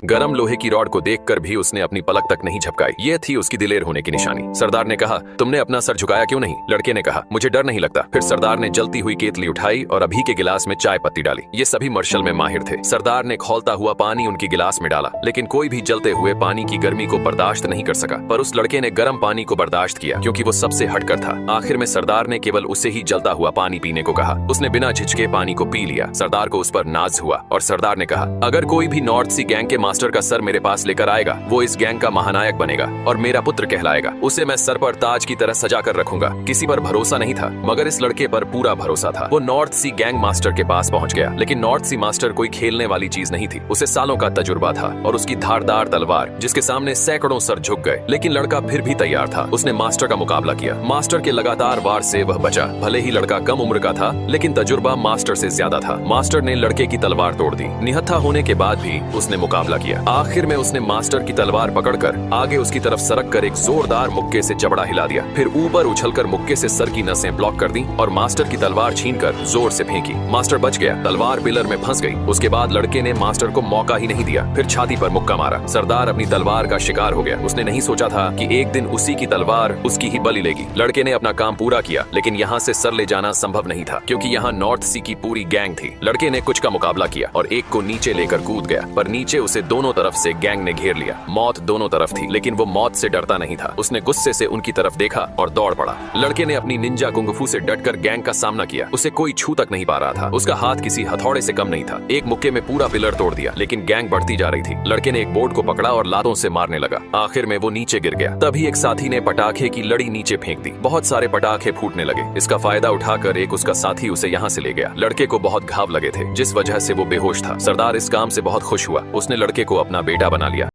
गरम लोहे की रॉड को देखकर भी उसने अपनी पलक तक नहीं झपकाई। ये थी उसकी दिलेर होने की निशानी। सरदार ने कहा, तुमने अपना सर झुकाया क्यों नहीं? लड़के ने कहा, मुझे डर नहीं लगता। फिर सरदार ने जलती हुई केतली उठाई और अभी के गिलास में चाय पत्ती डाली। ये सभी मार्शल में माहिर थे। सरदार ने खौलता हुआ पानी उनकी गिलास में डाला, लेकिन कोई भी जलते हुए पानी की गर्मी को बर्दाश्त नहीं कर सका। पर उस लड़के ने गर्म पानी को बर्दाश्त किया, क्योंकि वो सबसे हटकर था। आखिर में सरदार ने केवल उसे ही जलता हुआ पानी पीने को कहा। उसने बिना झिझके पानी को पी लिया। सरदार को उस पर नाज हुआ और सरदार ने कहा, अगर कोई भी नॉर्थ सी गैंग के मास्टर का सर मेरे पास लेकर आएगा, वो इस गैंग का महानायक बनेगा और मेरा पुत्र कहलाएगा। उसे मैं सर पर ताज की तरह सजा कर रखूंगा। किसी पर भरोसा नहीं था, मगर इस लड़के पर पूरा भरोसा था। वो नॉर्थ सी गैंग मास्टर के पास पहुंच गया, लेकिन नॉर्थ सी मास्टर कोई खेलने वाली चीज नहीं थी। उसे सालों का तजुर्बा था और उसकी धारदार तलवार, जिसके सामने सैकड़ों सर झुक गए। लेकिन लड़का फिर भी तैयार था। उसने मास्टर का मुकाबला किया। मास्टर के लगातार वार से वह बचा। भले ही लड़का कम उम्र का था, लेकिन तजुर्बा मास्टर से ज्यादा था। मास्टर ने लड़के की तलवार तोड़ दी। निहत्था होने के बाद भी उसने मुकाबला किया। आखिर में उसने मास्टर की तलवार पकड़कर आगे उसकी तरफ सरक कर एक जोरदार मुक्के से जबड़ा हिला दिया। फिर ऊपर उछलकर मुक्के से सर की नसें ब्लॉक कर दी और मास्टर की तलवार छीनकर जोर से फेंकी। मास्टर बच गया। तलवार पिलर में फंस गई। उसके बाद लड़के ने मास्टर को मौका ही नहीं दिया। फिर छाती पर मुक्का मारा। सरदार अपनी तलवार का शिकार हो गया। उसने नहीं सोचा था कि एक दिन उसी की तलवार उसकी ही बलि लेगी। लड़के ने अपना काम पूरा किया, लेकिन यहाँ से सर ले जाना संभव नहीं था, क्योंकि यहाँ नॉर्थ सी की पूरी गैंग थी। लड़के ने कुछ का मुकाबला किया और एक को नीचे लेकर कूद गया, पर नीचे उसे दोनों तरफ से गैंग ने घेर लिया। मौत दोनों तरफ थी, लेकिन वो मौत से डरता नहीं था। उसने गुस्से से उनकी तरफ देखा और दौड़ पड़ा। लड़के ने अपनी निंजा कुंगफू से डटकर गैंग का सामना किया। उसे कोई छू तक नहीं पा रहा था। उसका हाथ किसी हथौड़े से कम नहीं था। एक मुक्के में पूरा पिलर तोड़ दिया, लेकिन गैंग बढ़ती जा रही थी। लड़के ने एक बोर्ड को पकड़ा और लातों से मारने लगा। आखिर में वो नीचे गिर गया। तभी एक साथी ने पटाखे की लड़ी नीचे फेंक दी। बहुत सारे पटाखे फूटने लगे। इसका फायदा उठाकर एक उसका साथी उसे यहाँ से ले गया। लड़के को बहुत घाव लगे थे, जिस वजह से वो बेहोश था। सरदार इस काम से बहुत खुश हुआ। उसने लड़के को अपना बेटा बना लिया।